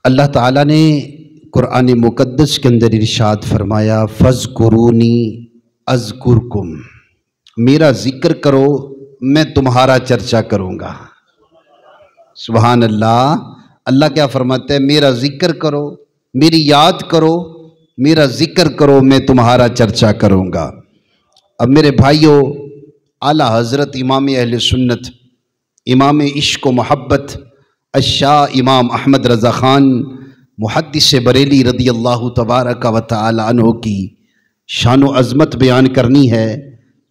اللہ تعالیٰ نے قرآن مقدس کے اندر ارشاد فرمایا فَاذْكُرُونِي أَذْكُرْكُمْ، میرا ذکر کرو میں تمہارا چرچا کروں گا۔ سبحان اللہ۔ اللہ کیا فرماتا ہے؟ میرا ذکر کرو، میری یاد کرو، میرا ذکر کرو میں تمہارا چرچا کروں گا۔ اب میرے بھائیوں، اعلیٰ حضرت امام اہل سنت، امام عشق و محبت الشاہ امام احمد رضا خان محدث بریلی رضی اللہ تبارک و تعالی عنہ کی شان و عظمت بیان کرنی ہے،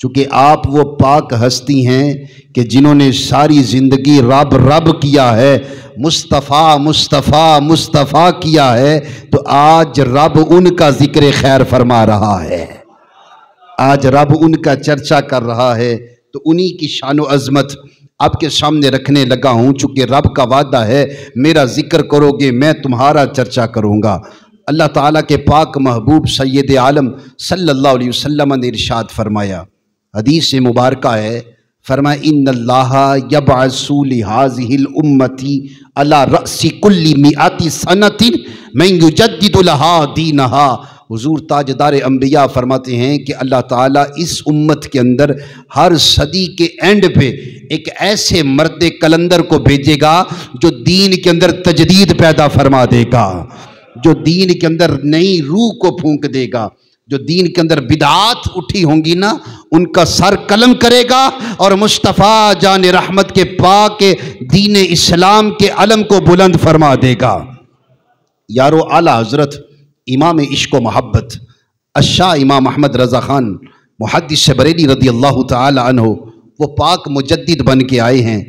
چونکہ آپ وہ پاک ہستی ہیں کہ جنہوں نے ساری زندگی رب رب کیا ہے، مصطفیٰ مصطفیٰ مصطفیٰ کیا ہے، تو آج رب ان کا ذکر خیر فرما رہا ہے، آج رب ان کا چرچا کر رہا ہے، تو انہی کی شان و عظمت آپ کے سامنے رکھنے لگا ہوں، چونکہ رب کا وعدہ ہے میرا ذکر کرو گے میں تمہارا چرچا کروں گا۔ اللہ تعالیٰ کے پاک محبوب سید عالم صلی اللہ علیہ وسلم نے ارشاد فرمایا، حدیث مبارکہ ہے، فرمایا ان اللہ یبعث لہذہ الامتی علی رأس کل مئات سنۃ من یجدد لہا دینہا۔ حضور تاجدار انبیاء فرماتے ہیں کہ اللہ تعالیٰ اس امت کے اندر ہر صدی کے اینڈ پہ ایک ایسے مرد کلندر کو بھیجے گا جو دین کے اندر تجدید پیدا فرما دے گا، جو دین کے اندر نئی روح کو پھونک دے گا، جو دین کے اندر بدعات اٹھی ہوں گی نا ان کا سر قلم کرے گا، اور مصطفیٰ جان رحمت کے پاک دین اسلام کے علم کو بلند فرما دے گا۔ یارو اعلیٰ حضرت امام عشق و محبت الشاہ امام احمد رضا خان محدث بریلی رضی اللہ تعالی عنہ وہ پاک مجدد بن کے آئے ہیں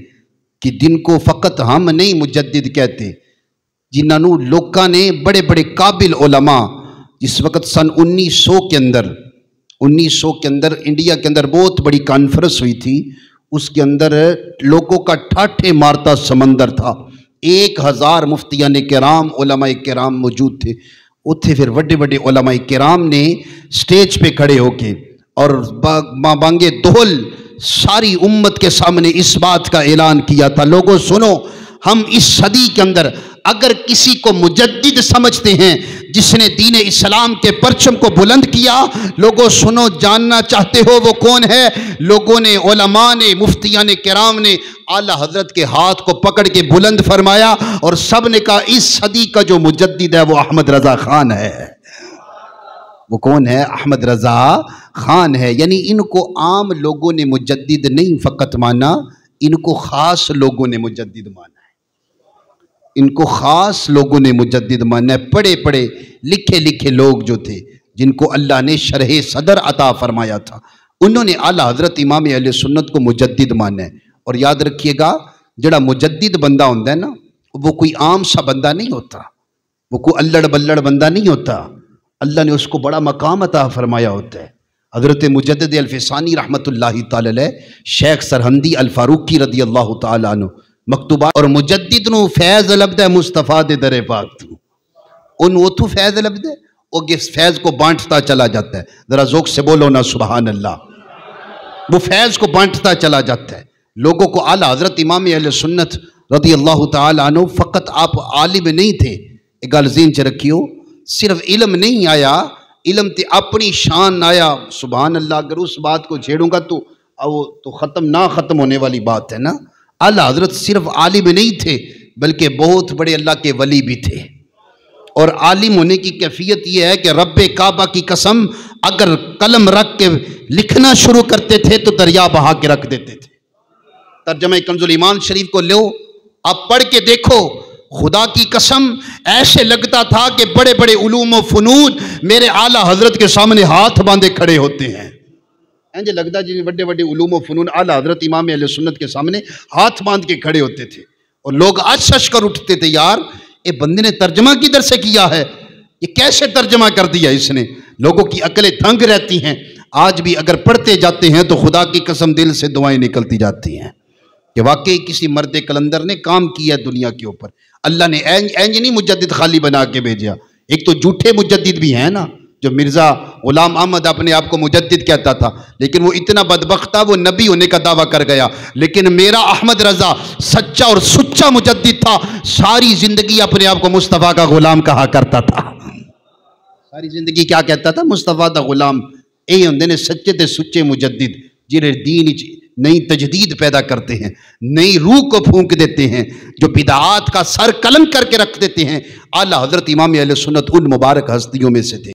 کہ جن کو فقط ہم نہیں مجدد کہتے، جنہوں لوکاں نے بڑے بڑے قابل علماء، جس وقت سن 1900 کے اندر انڈیا کے اندر بہت بڑی کانفرنس ہوئی تھی، اس کے اندر لوگوں کا ٹھاٹھے مارتا سمندر تھا، 1000 مفتیان کرام علماء کرام موجود تھے اتھے۔ پھر بڑے بڑے علماء کرام نے سٹیج پہ کھڑے ہو کے اور بانگے دہل ساری امت کے سامنے اس بات کا اعلان کیا تھا، لوگوں سنو، ہم اس صدی کے اندر اگر کسی کو مجدد سمجھتے ہیں جس نے دین اسلام کے پرچم کو بلند کیا، لوگوں سنو، جاننا چاہتے ہو وہ کون ہے؟ لوگوں نے، علماء نے، مفتیان کرام نے اعلیٰ حضرت کے ہاتھ کو پکڑ کے بلند فرمایا اور سب نے کہا اس صدی کا جو مجدد ہے وہ احمد رضا خان ہے۔ وہ کون ہے؟ احمد رضا خان ہے۔ یعنی ان کو عام لوگوں نے مجدد نہیں فقط مانا، ان کو خاص لوگوں نے مجدد مانا ہے، ان کو خاص لوگوں نے مجدد مانا ہے۔ پڑھے پڑھے لکھے لکھے لوگ جو تھے جن کو اللہ نے شرح صدر عطا فرمایا تھا، انہوں نے اعلیٰ حضرت امام اہل سنت کو مجدد مانا ہے۔ اور یاد رکھیے گا، جڑا مجدد بندہ ہوتا ہے نا وہ کوئی عام سا بندہ نہیں ہوتا، وہ کوئی الڑ بلڑ بندہ نہیں ہوتا، اللہ نے اس کو بڑا مقام عطا فرمایا ہوتا ہے۔ حضرت مجدد الفسانی رحمت اللہ تعالی علیہ، شیخ سرہندی الفاروقی رضی اللہ تعالی عنہ مکتوبات، اور مجدد نو فیض لبدا ہے مصطفیٰ دے در پاک تو، ان وہ تو فیض لبدا ہے وہ اس فیض کو بانٹتا چلا جاتا ہے۔ ذرا ذوق سے بولو نا سبحان اللہ۔ وہ فیض کو بانٹتا چلا جاتا ہے لوگوں کو۔ اعلیٰ حضرت امام اہل سنت رضی اللہ تعالی عنہ فقط آپ عالم نہیں تھے، ایک گل ذہن چ رکھیو، صرف علم نہیں آیا، علم تے اپنی شان آیا۔ سبحان اللہ۔ اگر اس بات کو چھیڑوں گا تو ختم نہ ختم ہونے والی بات ہے نا۔ اعلیٰ حضرت صرف عالم نہیں تھے بلکہ بہت بڑے اللہ کے ولی بھی تھے، اور عالم ہونے کی کیفیت یہ ہے کہ رب کعبہ کی قسم اگر قلم رکھ کے لکھنا شروع کرتے تھے تو دریا بہا کے رکھ دیتے تھے۔ ترجمہ کنز الایمان شریف کو لو، آپ پڑھ کے دیکھو، خدا کی قسم ایسے لگتا تھا کہ بڑے بڑے علوم و فنون میرے اعلیٰ حضرت کے سامنے ہاتھ باندھے کھڑے ہوتے ہیں۔ اینجے لگتا جی بڑے بڑے علوم و فنون اعلیٰ حضرت امام اہل سنت کے سامنے ہاتھ باندھ کے کھڑے ہوتے تھے، اور لوگ اچھ کر اٹھتے تھے، یار یہ بندے نے ترجمہ کدھر سے کیا ہے، یہ کیسے ترجمہ کر دیا اس نے؟ لوگوں کی عقلیں دنگ رہتی ہیں۔ آج بھی اگر پڑھتے جاتے ہیں تو خدا کی قسم دل سے دعائیں نکلتی جاتی ہیں کہ واقعی کسی مرد کلندر نے کام کیا دنیا کے اوپر۔ اللہ نے اینج نہیں مجدد خالی بنا کے بھیجا، ایک تو جھوٹے مجدد بھی ہیں نا، جو مرزا غلام احمد اپنے آپ کو مجدد کہتا تھا، لیکن وہ اتنا بدبخت تھا، وہ نبی ہونے کا دعویٰ کر گیا، لیکن میرا احمد رضا سچا اور سچا مجدد تھا، ساری زندگی اپنے آپ کو مصطفیٰ کا غلام کہا کرتا تھا۔ ساری زندگی کیا کہتا تھا؟ مصطفیٰ دا غلام۔ یہ ہوندے نے سچے تے سچے مجدد، جنہیں دین نئی تجدید پیدا کرتے ہیں، نئی روح کو پھونک دیتے ہیں، جو بدعات کا سر قلم کر کے رکھ دیتے ہیں۔ اعلیٰ حضرت امام اہل سنت ان مبارک ہستیوں میں سے تھے۔